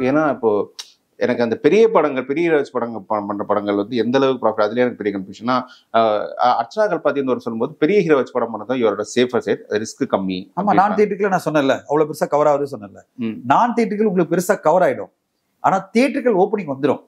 ஏன்னா இப்போ எனக்கு அந்த பெரிய படங்கள் பெரிய ஹீரோஸ் படங்கள் பண்ற படங்கள் வந்து எந்த அளவுக்கு ப்ராஃபிட், அதுலேயே எனக்கு பெரிய கன்ஃபியூஷனா. அர்ச்சனா கல்பாத்தின்னு ஒரு சொல்லும்போது பெரிய ஹீரோஸ் படம் பண்ணதான் இவரோட சேஃபர் சைட், ரிஸ்க் கம்மி. ஆமா, நான் தியேட்டருக்குள்ள நான் சொன்னேன்ல அவ்வளவு பெருசா கவர் ஆகுது சொன்னேன்ல. நான் தியேட்டருக்குள்ள உங்களுக்கு பெருசா கவர் ஆயிடும், ஆனா தியேட்டர்கள் ஓப்பனிங் வந்துடும்.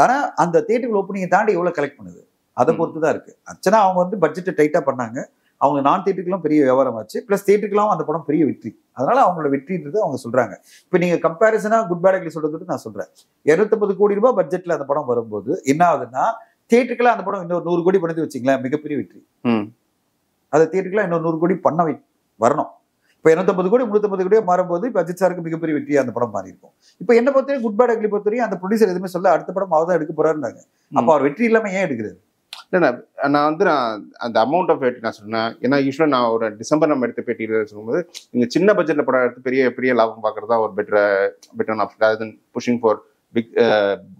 ஆனா அந்த தியேட்டர்கள் ஓப்பனிங்கை தாண்டி எவ்வளவு கலெக்ட் பண்ணுது அதை பொறுத்துதான் இருக்கு. அர்ச்சனா அவங்க வந்து பட்ஜெட்டை டைட்டா பண்ணாங்க, அவங்க நான் தியேட்டருக்குலாம் பெரிய வியாபாரம் ஆச்சு, பிளஸ் தியேட்டருக்குலாம் அந்த படம் பெரிய வெற்றி. அதனால அவங்களோட வெற்றின்றது அவங்க சொல்றாங்க. இப்ப நீங்க கம்பேரிசனா குட் பேட் அக்லி சொல்றது நான் சொல்றேன், 250 கோடி ரூபாய் பட்ஜெட்ல அந்த படம் வரும்போது என்ன ஆகுதுன்னா, தியேட்டருக்குலாம் அந்த படம் இன்னொரு 100 கோடி பண்ணி வச்சுங்களேன், மிகப்பெரிய வெற்றி. அதை தியேட்டருக்குலாம் இன்னொரு 100 கோடி பண்ண வரணும். இப்போ 250 கோடி 350 கோடியா மாறும்போது இப்போ அஜித் சாருக்கு மிகப்பெரிய வெற்றியா அந்த படம் மாறி இருக்கும். இப்போ என்ன பொறுத்தவரைக்கும் குட் பேட் அக்லி பொறுத்தவரைக்கும் அந்த ப்ரொடியூசர் எதுவுமே சொல்ல, அடுத்த படம் அவர் தான் எடுக்க போறாருன்னாங்க. அப்போ அவர் வெற்றி இல்லாம ஏன் எடுக்கிறாரு? இல்லை, நான் அந்த அமௌண்ட் ஆஃப் வெயிட் நான் சொன்னேன். ஏன்னா யூஸ்வலாக நான் ஒரு டிசம்பர் நம்ம எடுத்த பேட்டியில் சொல்லும்போது, நீங்கள் சின்ன பட்ஜெட்டில் படம் எடுத்து பெரிய பெரிய லாபம் பார்க்குறது தான் ஒரு பெட்டர் ஆப்ஷன், அது pushing for big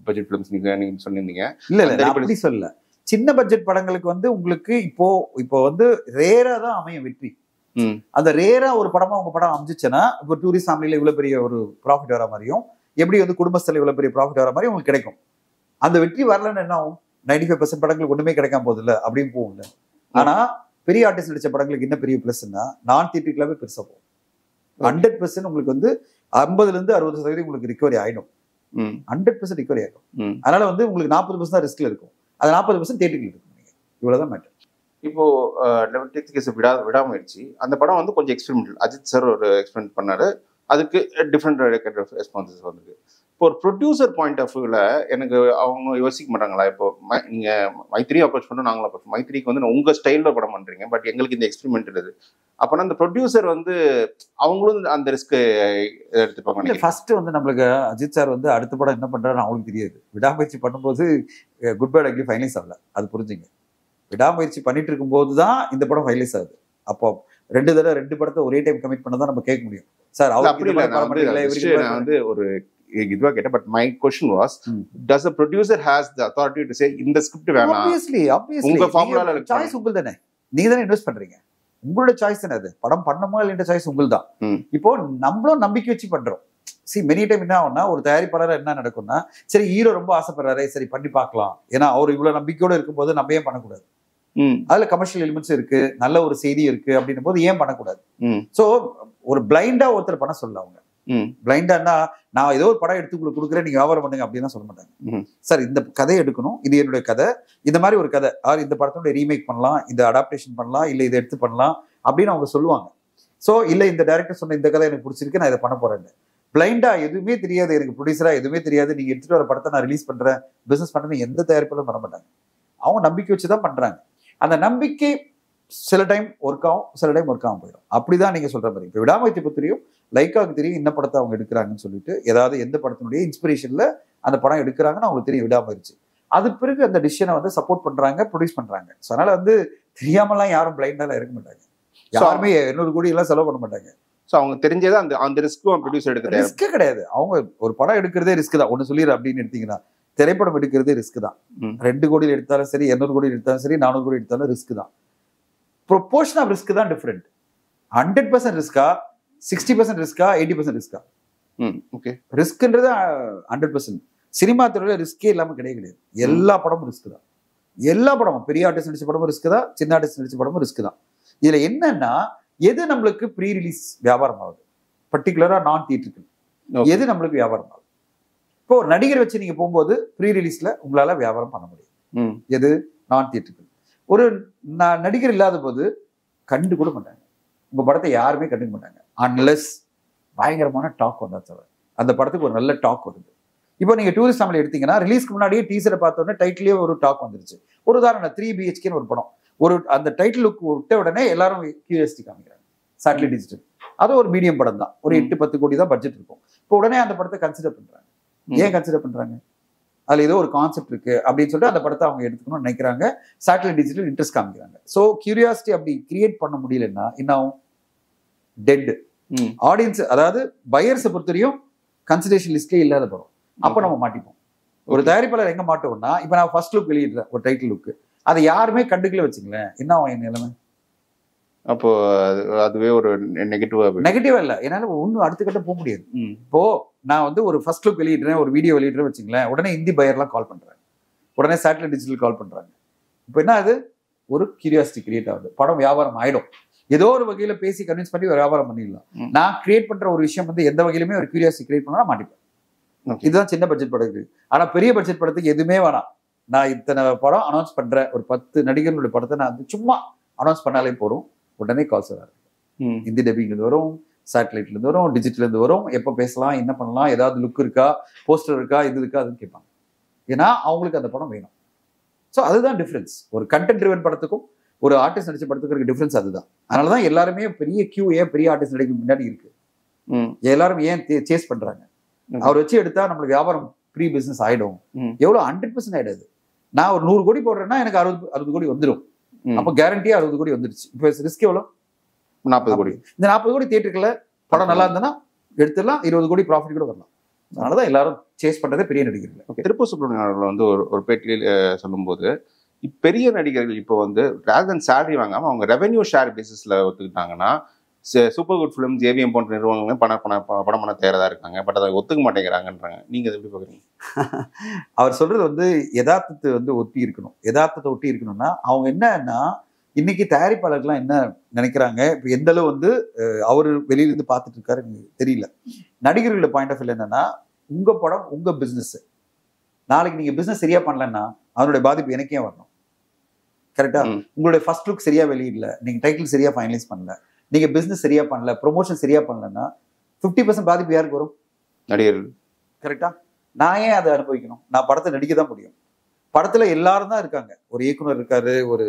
budget films நீங்கள் சொல்லியிருந்தீங்க. இல்லை அப்படி சொல்லல, சின்ன பட்ஜெட் படங்களுக்கு வந்து உங்களுக்கு இப்போ வந்து ரேரா தான் அமையும் வெற்றி. அந்த ரேரா ஒரு படமா உங்க படம் அமைஞ்சிச்சுன்னா, இப்போ டூரிஸ்ட் ஃபேமிலியில இவ்வளவு பெரிய ஒரு ப்ராஃபிட் வர மாதிரியும், எப்படி வந்து குடும்பஸ்தல இவ்வளவு பெரிய ப்ராஃபிட் வர மாதிரி உங்களுக்கு கிடைக்கும். அந்த வெற்றி வரலன்னு என்ன ஆகும்? 95% படங்களுக்கு ஒண்ணுமே கிடைக்காம போகுது இல்ல, அப்படின்னு போகும்ல. ஆனா பெரிய ஆர்டிஸ்ட் நடிச்ச படங்களுக்கு என்ன பெரிய பிளஸ்ன்னா, நான் தியேட்டருக்குலாவே பெருசா போகும். 100% உங்களுக்கு வந்து 50% உங்களுக்கு ரிகவரி ஆயிடும். 100% ரிகவரி ஆயிடும். அதனால வந்து உங்களுக்கு 40% தான் ரிஸ்க்ல இருக்கும், அது 40% தியேட்டருக்கு இருக்கும். இவ்வளவுதான் மேட்டர். இப்போ விடாமுயற்சி அந்த படம் வந்து கொஞ்சம் எக்ஸ்பெரிமெண்டல். அஜித் சார் ஒரு எக்ஸ்பெரிமெண்ட் பண்ணாரு, அதுக்கு டிஃப்ரெண்ட் ரெஸ்பான்சஸ் வந்திருக்கு. இப்போ ஒரு ப்ரொடியூசர் பாயிண்ட் ஆஃப் வியூவில் எனக்கு அவங்க யோசிக்க மாட்டாங்களா? இப்போ நீங்கள் மைத்திரி அப்ரோச் பண்ணோம், நாங்களும் அப்ரோச் மைத்திரிக்கு வந்து உங்கள் ஸ்டைலில் படம் பண்ணுறீங்க, பட் எங்களுக்கு இந்த எக்ஸ்பெரிமெண்ட் இருக்குது. அப்போனா அந்த ப்ரொடியூசர் வந்து அவங்களும் அந்த ரிஸ்க்கு எடுத்துப்பாங்க. ஃபர்ஸ்ட் வந்து நம்மளுக்கு அஜித் சார் வந்து அடுத்த படம் என்ன பண்ணுறாருன்னு அவங்களுக்கு தெரியாது. விடாமுயற்சி பண்ணும்போது குட் பேட் அக்லி ஃபைனலைஸ் ஆகல, அது புரிஞ்சுங்க. விடாமுயற்சி பண்ணிட்டு இருக்கும்போது தான் இந்த படம் ஃபைனலைஸ் ஆகுது. அப்போ 2 தடவை 2 படத்தை ஒரே டைம் கமிட் பண்ண தான் நம்ம கேட்க முடியும். சார் அவர் அப்படி இல்லை, நான் வந்து ஒரு இதுவா கேட்டேன். But my question was, does the producer has the authority to say இந்த ஸ்கிரிப்ட் வேணாம்? obviously உங்க ஃபார்முலால சாய்ஸ் உங்களுக்கு தானே, நீங்க தானே இன்வெஸ்ட் பண்றீங்க, உங்களோட சாய்ஸ் தானே அது. படம் பண்ணணுமா இல்லைன்ற சாய்ஸ் உங்களுக்கு தான். இப்போ நம்மளும் நம்பிக்கை வச்சு பண்றோம். மெனி டைம் என்ன ஆகும்னா, ஒரு தயாரிப்பாளர் என்ன நடக்கும்னா, சரி ஹீரோ ரொம்ப ஆசைப்படுறாரு, சரி பண்ணி பார்க்கலாம், ஏன்னா அவர் இவ்வளவு நம்பிக்கையோட இருக்கும்போது நம்ம ஏன் பண்ணக்கூடாது? அதுல கமர்ஷியல் எலிமெண்ட்ஸ் இருக்கு, நல்ல ஒரு செய்தி இருக்கு அப்படின்னும் போது ஏன் பண்ணக்கூடாது? சோ ஒரு பிளைண்டா ஒருத்தர் பண்ண சொல்ல, அவங்க பிளைண்டானா நான் ஏதோ ஒரு படம் எடுத்து உங்களுக்கு கொடுக்குறேன், நீங்க வியாபாரம் பண்ணுங்க அப்படின்னு சொல்ல மாட்டாங்க. சார் இந்த கதையை எடுக்கணும், இது என்னுடைய கதை, இந்த மாதிரி ஒரு கதை, இந்த படத்தோட ரீமேக் பண்ணலாம், இந்த அடாப்டேஷன் பண்ணலாம், இல்ல இதை எடுத்து பண்ணலாம் அப்படின்னு அவங்க சொல்லுவாங்க. சோ இல்ல இந்த டைரக்டர் சொன்ன இந்த கதை எனக்கு பிடிச்சிருக்கு, நான் இதை பண்ண போறேன். பிளைண்டா எதுவுமே தெரியாது, எனக்கு ப்ரொடியூசரா எதுவுமே தெரியாது, நீங்க எடுத்துட்டு வர படத்தை நான் ரிலீஸ் பண்றேன், பிசினஸ் பண்றேன்னு எந்த தயாரிப்பாலும் பண்ண மாட்டாங்க. அவங்க நம்பிக்கை வச்சுதான் பண்றாங்க. அந்த நம்பிக்கை சில டைம் ஒர்க் ஆகும், சில டைம் ஒர்க் ஆகும் போயிடும். அப்படிதான் நீங்க சொல்ற மாதிரி. இப்போ விடாமுயற்சி தெரியும், லைக்காவுக்கு தெரியும் என்ன படத்தை அவங்க எடுக்கிறாங்கன்னு சொல்லிட்டு, ஏதாவது எந்த படத்தினுடைய இன்ஸ்பிரேஷன்ல அந்த படம் எடுக்கிறாங்கன்னு அவங்களுக்கு தெரியும் விடாமுயற்சி. அது பிறகு அந்த டிசிஷனை வந்து சப்போர்ட் பண்றாங்க, ப்ரொடியூஸ் பண்றாங்க. ஸோ அதனால வந்து தெரியாமலாம் யாரும் பிளைண்டாலாம் இருக்க மாட்டாங்க, யாருமே 200 கோடி எல்லாம் செலவு பண்ண மாட்டாங்க. ஸோ அவங்க தெரிஞ்சதை அந்த ரிஸ்க்கும் ப்ரொடியூசர் எடுக்கிறது ரிஸ்க் கிடையாது. அவங்க ஒரு படம் எடுக்கிறதே ரிஸ்க் தான். ஒன்று சொல்லிடுற அப்படின்னு எடுத்தீங்கன்னா, திரைப்படம் எடுக்கிறதே ரிஸ்க் தான். 2 கோடி எடுத்தாலும் சரி, 200 கோடி எடுத்தாலும் சரி, 400 கோடி எடுத்தாலும் ரிஸ்க் தான். ப்ரொபோர்ஷன் ஆஃப் ரிஸ்க் தான் டிஃபரெண்ட். 100% ரிஸ்கா, 60% ரிஸ்கா, 80% ரிஸ்கா? ஓகே, ரிஸ்க்ன்றது 100%. சினிமா துறையில ரிஸ்கே இல்லாம கிடையாது. எல்லா படமும் ரிஸ்க் தான். எல்லா படமும், பெரிய ஆர்டிஸ்ட் நடிச்ச படமும் ரிஸ்க் தான், சின்ன ஆர்டிஸ்ட் நடிச்ச படமும் ரிஸ்க் தான். இதுல என்னன்னா, எது நம்மளுக்கு ப்ரீ ரிலீஸ் வியாபாரம் ஆகுது, பர்டிகுலரா நான் தியேட்டருக்கு எது நம்மளுக்கு வியாபாரம் ஆகுது? இப்போ ஒரு நடிகர் வச்சு நீங்க போகும்போது ப்ரீ ரிலீஸ்ல உங்களால வியாபாரம் பண்ண முடியும். எது? நான் தியேட்டருக்கு. ஒரு நடிகர் இல்லாத போது கண்டு கூட மாட்டாங்க, உங்க படத்தை யாருமே கண்டுக்க மாட்டாங்க, அன்லெஸ் பயங்கரமான டாக் வந்தா தவிர. அந்த படத்துக்கு ஒரு நல்ல டாக் வருது. இப்போ நீங்க டூரிஸ்ட் ஃபேமிலி எடுத்தீங்கன்னா, ரிலீஸ்க்கு முன்னாடியே டீசரை பார்த்தோன்னே டைட்டிலே ஒரு டாக் வந்துருச்சு. ஒரு உதாரணம் 3 BHKன்னு ஒரு படம், ஒரு அந்த டைட்டில் லுக் விட்ட உடனே எல்லாரும் கியூரியாசிட்டி காமிக்கிறாங்க. சேட்டலைட் டிஜிட்டல், அது ஒரு மீடியம் படம் தான், ஒரு 8-10 கோடி தான் பட்ஜெட் இருக்கும். இப்போ உடனே அந்த படத்தை கன்சிடர் பண்றாங்க. ஏன் கன்சிடர் பண்றாங்க? அதுல ஏதோ ஒரு கான்செப்ட் இருக்கு அப்படின்னு சொல்லிட்டு அந்த படத்தை அவங்க எடுத்துக்கணும்னு நினைக்கிறாங்க. சேட்டலைட் டிஜிட்டல் இன்ட்ரெஸ்ட் காமிக்கிறாங்க. ஸோ கியூரியாசிட்டி அப்படி கிரியேட் பண்ண முடியலன்னா என்ன ஆகும்? டெட். ஆடியன்ஸ், அதாவது பையர்ஸை பொறுத்தவரையும் கன்சிடரேஷன் லிஸ்ட்லேயே இல்லாத படம். அப்போ நம்ம மாட்டிப்போம். ஒரு தயாரிப்பாளர் எங்க மாட்டோம்னா, இப்போ நான் ஃபர்ஸ்ட் லுக் வெளியிடுறேன் ஒரு டைட்டில் லுக், அதை யாருமே கண்டுக்கல வச்சுங்களேன், என்ன ஆகும் என் நிலைமை? அப்போ அதுவே ஒரு நெகட்டிவா இல்ல, என்னால ஒன்னும் அடுத்த கட்ட போக முடியாது. இப்போ நான் வந்து ஒரு ஃபர்ஸ்ட் லுக் வெளியிடுறேன், ஒரு வீடியோ வெளியிடுறேன் வச்சுங்களேன், உடனே ஹிந்தி பையர்லாம் கால் பண்றாங்க, உடனே சேட்டலைட் டிஜிட்டல் கால் பண்றாங்க. இப்போ என்ன அது ஒரு கியூரியாசிட்டி கிரியேட் ஆகுது, படம் வியாபாரம் ஆயிடும். ஏதோ ஒரு வகையில பேசி கன்வின்ஸ் பண்ணி ஒரு வியாபாரம் பண்ணிடலாம். நான் கிரியேட் பண்ற ஒரு விஷயம் வந்து எந்த வகையிலுமே ஒரு கியூரியாசிட்டி கிரியேட் பண்ணா மாட்டிப்பேன். இதுதான் சின்ன பட்ஜெட் படத்துக்கு. ஆனா பெரிய பட்ஜெட் படத்துக்கு எதுவுமே வேணாம். நான் இத்தனை படம் அனௌன்ஸ் பண்றேன், ஒரு 10 நடிகர்களுடைய படத்தை நான் வந்து சும்மா அனௌன்ஸ் பண்ணாலே போறோம், உடனே கால்ஸ் வராது. ஹிந்தி டப்பிங்ல இருந்து வரும், சேட்டலைட்ல இருந்து வரும், டிஜிட்டல் இருந்து வரும், எப்போ பேசலாம், என்ன பண்ணலாம், ஏதாவது லுக் இருக்கா, போஸ்டர் இருக்கா, இது இருக்கா, அதுன்னு கேட்பாங்க. ஏன்னா அவங்களுக்கு அந்த படம் வேணும். ஸோ அதுதான் டிஃபரன்ஸ். ஒரு கண்டென்ட் ட்ரிவன் படத்துக்கும் ஒரு ஆர்டிஸ்ட் நடிச்ச படத்துக்கு இருக்க டிஃபரன்ஸ் அதுதான். அதனாலதான் எல்லாருமே பெரிய கியூ ஏன் பெரிய ஆர்டிஸ்ட் நடிக்க முன்னாடி இருக்கு, எல்லாரும் ஏன் சேஸ் பண்றாங்க. அவர் வச்சு எடுத்தா நம்மளுக்கு வியாபாரம் ப்ரீ பிசினஸ் ஆயிடும். எவ்வளவு 100% ஆயிடாது. நான் ஒரு 100 கோடி போடுறேன்னா எனக்கு 60 கோடி வந்துடும். அப்ப கேரண்டியா 60 கோடி வந்துருச்சு. இப்போ ரிஸ்க் எவ்வளவு? 40 கோடி. இந்த 40 கோடி தியேட்டருக்குள்ள படம் நல்லா இருந்ததுன்னா எடுத்துடலாம், 20 கோடி ப்ராஃபிட் கூட வரலாம். அதனாலதான் எல்லாரும் சேஸ் பண்றதே பெரிய நடிகர்கள். ஓகே, திருப்பூர் சுப்ரமணியன் அவர்கள் வந்து ஒரு பேட்டியில் சொல்லும்போது, பெரிய நடிகர்கள் இப்போ வந்து ரேதன் சேலரி வாங்காம அவங்க ரெவென்யூ ஷேர் பேசிஸ்ல ஒத்துக்கிட்டாங்கன்னா சூப்பர் குட் ஃபிலிம்ஸ், ஏவிஎம் போன்ற நிறுவனங்களும் படம் பண்ண தயாரா இருக்காங்க. பட் அதை ஒத்துக்க மாட்டேங்கிறாங்கன்றாங்க. நீங்க அதை எப்படி பாக்குறீங்க? அவர் சொல்றது வந்து யதார்த்தத்தை வந்து ஒட்டி இருக்கணும். யதார்த்தத்தை ஒட்டி இருக்கணும்னா அவங்க என்னன்னா, இன்னைக்கு தயாரிப்பாளர்கள்லாம் என்ன நினைக்கிறாங்க, இப்போ எந்த அளவு வந்து அவரு வெளியிலிருந்து பார்த்துட்டு இருக்காரு தெரியல. நடிகர்களோட பாயிண்ட் ஆஃப் வியூ என்னன்னா, உங்க படம் உங்க பிசினஸ், நாளைக்கு நீங்க பிசினஸ் சரியா பண்ணலன்னா அதனுடைய பாதிப்பு எனக்கே வரணும். கரெக்டா? உங்களுடைய ஃபர்ஸ்ட் லுக் சரியா வெளியிடல, நீங்க டைட்டில் சரியா ஃபைனலைஸ் பண்ணல, நீங்க பிசினஸ் சரியா பண்ணல, ப்ரொமோஷன் சரியா பண்ணலன்னா 50% பாதிப்பு யாருக்கு வரும்? நடிகர்கள். கரெக்டா? நான் ஏன் அதை அனுபவிக்கணும்? நான் படத்தை நடிக்க தான் முடியும். படத்துல எல்லாரும் தான் இருக்காங்க. ஒரு இயக்குனர் இருக்காரு, ஒரு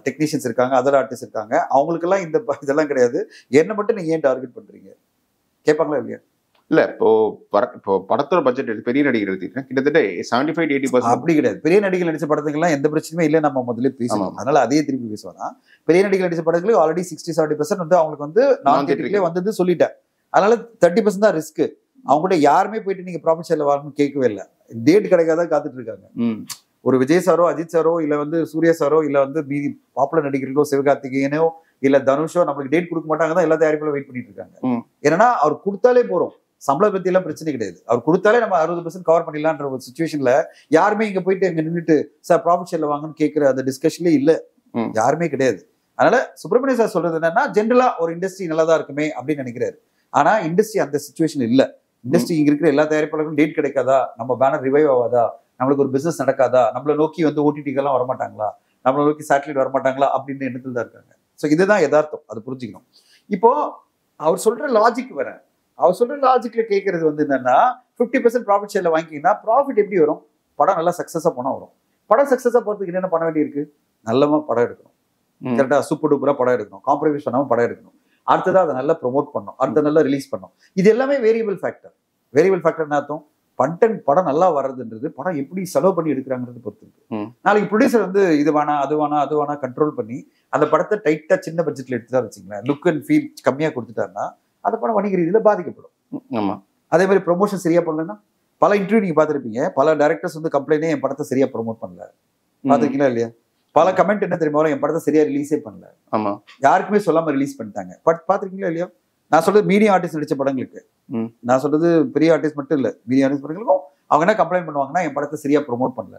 டெக்னீஷியன்ஸ் இருக்காங்க, அதர் ஆர்டிஸ்ட் இருக்காங்க. அவங்களுக்கெல்லாம் இதெல்லாம் கிடையாது. என்ன மட்டும் நீங்க ஏன் டார்கெட் பண்றீங்க கேட்பாங்களா இல்லையா? இல்ல, இப்போ படத்தோட பட்ஜெட் பெரிய நடிகர் எடுத்துக்கிட்டேன், கிட்டத்தட்ட 75-80% அப்படி கிடையாது. பெரிய நடிகர் நடிச்ச படத்துக்கெல்லாம் எந்த பிரச்சனையுமே இல்லை, நம்ம முதல்ல பேசணும். அதனால அதே திருப்பி பேசுவோம். பெரிய நடிகர் நடிச்ச படங்களுக்கு ஆல்ரெடி 60-70% வந்து அவங்களுக்கு வந்து நான் தியேட்டர்லயே வந்தது சொல்லிட்டேன். அதனால 30% தான் ரிஸ்க். அவங்க கூட யாருமே போயிட்டு நீங்க ப்ராஃபிட் ஷேர்ல வரணும்னு கேட்கவே இல்லை. டேட் கிடைக்காதான் காத்துட்டு இருக்காங்க. ஒரு விஜய் சாரோ, அஜித் சாரோ, இல்ல வந்து சூர்யா சாரோ, இல்ல வந்து மீதி பாப்புலர் நடிகர்களோ, சிவகார்த்திகேயனோ இல்ல தனுஷோ நம்மளுக்கு டேட் கொடுக்க மாட்டாங்க தான் எல்லா தயாரிப்புல வெயிட் பண்ணிட்டு இருக்காங்க. ஏன்னா அவர் கொடுத்தாலே போறோம், சம்பளம் பத்தி எல்லாம் பிரச்சனை கிடையாது. அவர் கொடுத்தாலே நம்ம 60% கவர் பண்ணிடலான்ற ஒரு சிச்சுவேஷன்ல யாருமே இங்க போயிட்டு இங்க நின்றுட்டு சார் ப்ராஃபிட் ஷேர்ல வாங்கன்னு கேட்கிற அந்த டிஸ்கஷன்ல இல்ல, யாருமே கிடையாது. அதனால சுப்பிரமணிய சார் சொல்றது என்னன்னா, ஜென்ரலா ஒரு இண்டஸ்ட்ரி நல்லதா இருக்குமே அப்படின்னு நினைக்கிறாரு. ஆனா இண்டஸ்ட்ரி அந்த சிச்சுவேஷன் இல்ல. இண்டஸ்ட்ரி இங்க இருக்கிற எல்லா தயாரிப்பாளர்களும் டேட் கிடைக்காதா, நம்ம பேனர் ரிவைவ் ஆகாதா, நம்மளுக்கு ஒரு பிசினஸ் நடக்காதா, நம்மளை நோக்கி வந்து ஓடிடிக்கெல்லாம் வரமாட்டாங்களா, நம்மளை நோக்கி சேட்டலைட் வரமாட்டாங்களா அப்படின்னு எண்ணத்தில் தான் இருக்காங்க. ஸோ இதுதான் யதார்த்தம், அது புரிஞ்சுக்கணும். இப்போ அவர் சொல்ற லாஜிக் வர, அவர் சொல்ற லாஜிக்ல கேட்கறது வந்து என்னன்னா, 50% ப்ராஃபிட் ஷேர்ல வாங்கிக்கிங்கன்னா ப்ராஃபிட் எப்படி வரும்? படம் நல்லா சக்சஸா போனா வரும். படம் சக்சஸா போறதுக்கு என்னென்ன பண்ண வேண்டி இருக்கு? நல்லமா படம் எடுக்கணும், கரெக்டா சூப்பர் டூப்பரா படம் எடுக்கணும், காம்ப்ரமைஸ் பண்ணாம படம் எடுக்கணும், அடுத்ததான் அதை நல்லா ப்ரொமோட் பண்ணணும், அடுத்த நல்லா ரிலீஸ் பண்ணணும். இது எல்லாமே வேரியபிள் ஃபேக்டர். வேரியபிள் ஃபேக்டர் அர்த்தம் கண்டென்ட் படம் நல்லா வர்றதுன்றது படம் எப்படி செலவு பண்ணி எடுக்கிறாங்கிறது பொறுத்து இருக்கு. நாளைக்கு ப்ரொடியூசர் வந்து இது வேணா அது வேணா அது வேணா கண்ட்ரோல் பண்ணி அந்த படத்தை டைட்டா சின்ன பட்ஜெட்ல எடுத்துதான் வச்சுங்களேன், லுக் அண்ட் ஃபீல் கம்மியா கொடுத்துட்டாருன்னா அந்த படம் வணிக ரீதியில பாதிக்கப்படும். ஆமா, அதே மாதிரி ப்ரொமோஷன் சரியா பண்ணலன்னா, பல இன்டர்வியூ நீங்க பார்த்துருப்பீங்க, பல டைரக்டர்ஸ் வந்து கம்ப்ளைண்டே என் படத்தை சரியா ப்ரொமோட் பண்ணல, பாத்துருக்கீங்களா இல்லையா? பல கமெண்ட் என்ன தெரியுமா, என் படத்தை சரியா ரிலீஸே பண்ணல, ஆமா, யாருக்குமே சொல்லாம ரிலீஸ் பண்ணிட்டாங்க. பட் பாத்துருக்கீங்களா இல்லையா? நான் சொல்றது மீடியம் ஆர்டிஸ்ட் நடிச்ச படங்களுக்கு, நான் சொல்றது பெரிய ஆர்டிஸ்ட் மட்டும் இல்ல, மீடியம் ஆர்டிஸ்ட் படங்களுக்கும் அவங்க என்ன கம்ப்ளைண்ட் பண்ணுவாங்கன்னா, என் படத்தை சரியா ப்ரொமோட் பண்ணல.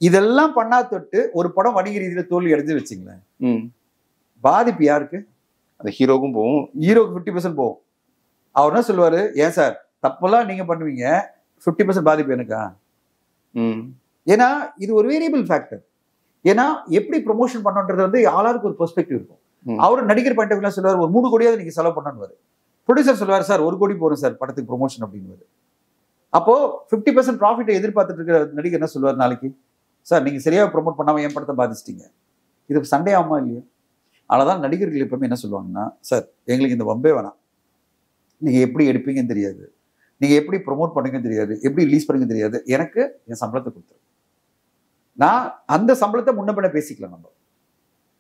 இதெல்லாம் பண்ணா தொட்டு ஒரு படம் வணிக ரீதியில தோல்வி அடைஞ்சு வச்சுங்களேன், பாதிப்பு யாருக்கு? அந்த ஹீரோக்கும் போகும், ஹீரோக்கு 50% போகும். அவர் என்ன சொல்லுவாரு, ஏன் சார் தப்பெல்லாம் நீங்க பண்ணுவீங்க, 50% பாதிப்பு எனக்கா? ஏன்னா இது ஒரு வேரியபிள் ஃபேக்டர். ஏன்னா எப்படி ப்ரொமோஷன் பண்ணணுன்றது வந்து ஆளாருக்கு ஒரு பெர்ஸ்பெக்டிவ் இருக்கும். அவரு நடிகர் பாயிண்ட் ஆஃப் வியூல சொல்லுவார், ஒரு 3 கோடியாவது நீங்க செலவு பண்ணணும்னு. ப்ரொடியூசர் சொல்லுவார், சார் 1 கோடி போறோம் சார் படத்துக்கு ப்ரொமோஷன் அப்படின்னு. அப்போ 50% ப்ராஃபிட்டை எதிர்பார்த்துட்டு இருக்கிற நடிகர் என்ன சொல்லுவார் நாளைக்கு, சார் நீங்க சரியா ப்ரொமோட் பண்ணாம என் படத்தை பாதிச்சிட்டீங்க, இது சண்டே ஆகுமா இல்லையா? அதனாலதான் நடிகர்கள் எப்பவுமே என்ன சொல்லுவாங்கன்னா, சார் எங்களுக்கு இந்த வம்பே வேணாம், நீங்க எப்படி எடுப்பீங்கன்னு தெரியாது, நீங்க எப்படி ப்ரொமோட் பண்ணுங்கன்னு தெரியாது, எப்படி ரிலீஸ் பண்ணுங்க தெரியாது, எனக்கு என் சம்பளத்தை கொடுத்துரு, நான் அந்த சம்பளத்தை முன்ன பின்ன பேசிக்கலாம், நம்ம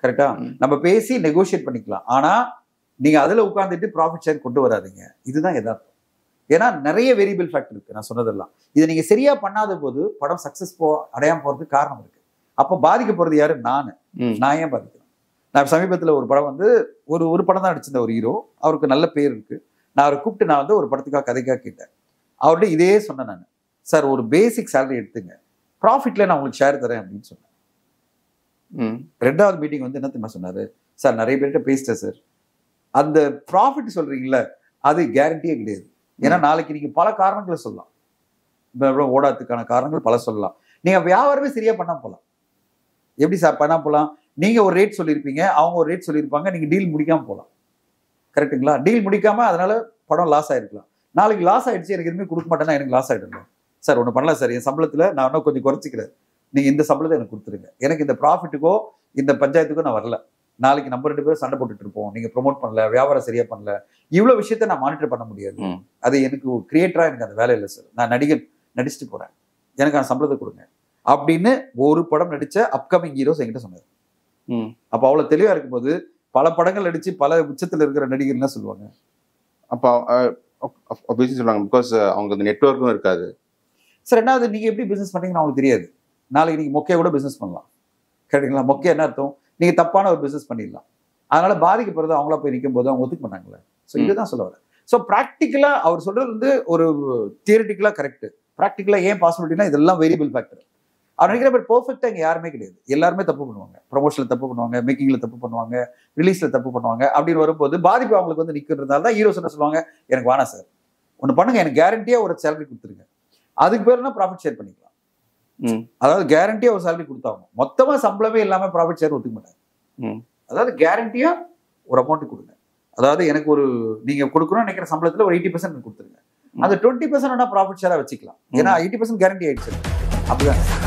கரெக்டா நம்ம பேசி நெகோசியேட் பண்ணிக்கலாம். ஆனா நீங்க அதுல உட்கார்ந்துட்டு ப்ராஃபிட் ஷேர் கொண்டு வராதீங்க. இதுதான் யதார்த்தம். ஏன்னா நிறைய வேரியபிள் ஃபேக்டர் இருக்கு, நான் சொன்னதெல்லாம். இதை நீங்க சரியா பண்ணாத போது படம் சக்சஸ் அடையாம போறதுக்கு காரணம் இருக்கு. அப்போ பாதிக்க போறது யாரு? நான் ஏன் பாதிக்கிறேன்? நான் சமீபத்தில் ஒரு படம் வந்து ஒரு படம் தான் நடிச்சிருந்த ஒரு ஹீரோ, அவருக்கு நல்ல பேர் இருக்கு. நான் அவரை கூப்பிட்டு நான் வந்து ஒரு படத்துக்காக கதைக்காக கேட்டேன். அவர்கிட்ட இதே சொன்னேன் நான், சார் ஒரு பேசிக் சேலரி எடுத்துங்க, ப்ராஃபிட்ல நான் உங்களுக்கு ஷேர் தரேன் அப்படின்னு சொன்னேன். ரெண்டாவது மீட்டிங் வந்து என்ன தெரியுமா சொன்னாரு, சார் நிறைய பேர்கிட்ட பேசிட்டேன் சார், அந்த ப்ராஃபிட் சொல்றீங்களா அது கேரண்டியே கிடையாது. ஏன்னா நாளைக்கு நீங்க பல காரணங்களை சொல்லலாம், ஓடாதுக்கான காரணங்கள் பல சொல்லலாம். நீங்க வியாபாரமே சரியா பண்ணா போலாம். எப்படி சார் பண்ணா போலாம்? நீங்க ஒரு ரேட் சொல்லியிருப்பீங்க, அவங்க ஒரு ரேட் சொல்லியிருப்பாங்க, நீங்க டீல் முடிக்காம போகலாம். கரெக்டுங்களா? டீல் முடிக்காம அதனால படம் லாஸ் ஆயிருக்கலாம். நாளைக்கு லாஸ் ஆயிடுச்சு, எனக்கு எதுவுமே கொடுக்க மாட்டேன்னா எனக்கு லாஸ் ஆயிடும். சார் ஒன்று பண்ணலாம் சார், என் சம்பளத்தில் நான் இன்னும் கொஞ்சம் குறைச்சிக்கிறேன், நீங்க இந்த சம்பளத்தை எனக்கு கொடுத்துருங்க, எனக்கு இந்த ப்ராஃபிட்டுக்கோ இந்த பஞ்சாயத்துக்கோ நான் வரல. நாளைக்கு நம்ம 2 பேரும் சண்டை போட்டுட்டு இருப்போம், நீங்க ப்ரொமோட் பண்ணல, வியாபாரம் சரியா பண்ணல, இவ்வளவு விஷயத்த நான் மானிட்டர் பண்ண முடியாது. அது எனக்கு கிரியேட்டரா எனக்கு அந்த வேலை இல்லை சார், நான் நடிச்சுட்டு போறேன், எனக்கு அந்த சம்பளத்தை கொடுங்க அப்படின்னு ஒரு படம் நடிச்ச அப்கமிங் ஹீரோஸ் என்கிட்ட சொன்னார். அப்ப அவ்வளவு தெளிவா இருக்கும்போது பல படங்கள் நடிச்சு பல உச்சத்துல இருக்கிற நடிகர் என்ன சொல்லுவாங்க? அப்போ சொல்லுவாங்க, பிகாஸ் அவங்க அந்த நெட்வொர்க்கும் இருக்காது சார். ரெண்டாவது, நீங்க எப்படி பிசினஸ் பண்றீங்கன்னு அவங்களுக்கு தெரியாது. நாளைக்கு நீங்க மொக்கைய கூட பிசினஸ் பண்ணலாம். கேட்டீங்களா? மொக்கையா என்ன அர்த்தம்? நீங்க தப்பான ஒரு பிசினஸ் பண்ணிடலாம். அதனால பாதிக்கப்படுறது அவங்களா போய் நிற்கும் போது அவங்க ஒத்துக்க மாட்டாங்களே. ஸோ இதுதான் சொல்ல வரேன். ஸோ ப்ராக்டிக்கலா அவர் சொல்றது வந்து ஒரு தியரிட்டிக்கலா கரெக்ட். ப்ராக்டிக்கலா ஏன் பாசிபிலிட்டினா இதெல்லாம் வேரியபிள் ஃபேக்டர். அவர் நினைக்கிற பேர் பெர்ஃபெக்டா இங்க யாருமே கிடையாது. எல்லாருமே தப்பு பண்ணுவாங்க. ப்ரொமோஷன்ல தப்பு பண்ணுவாங்க, மேக்கிங்ல தப்பு பண்ணுவாங்க, ரிலீஸ்ல தப்பு பண்ணுவாங்க. அப்படின்னு வரும்போது பாதிப்பு அவங்களுக்கு வந்து நிற்கிறதுனால தான் ஹீரோஸ் என்ன சொல்லுவாங்க, எனக்கு வேணாம் சார், ஒன்று பண்ணுங்க, எனக்கு கேரண்டியா ஒரு சேலரி கொடுத்துருங்க, அதுக்கு பேருனா ப்ராஃபிட் ஷேர் பண்ணிக்கலாம். அதாவது கேரண்டியா ஒரு சேலரி கொடுத்தாங்க, மொத்தமா சம்பளமே இல்லாம ப்ராஃபிட் ஷேர் ஒத்துக்க மாட்டாங்க. அதாவது கேரண்டியா ஒரு அமௌண்ட் கொடுங்க. அதாவது எனக்கு ஒரு நீங்க கொடுக்கணும்னு நினைக்கிற சம்பளத்துல ஒரு 80% கொடுத்துருங்க, அந்த 20% ப்ராஃபிட் ஷேரா வச்சுக்கலாம். ஏன்னா 80% கேரண்டி ஆயிடுச்சு. அப்படிதான்.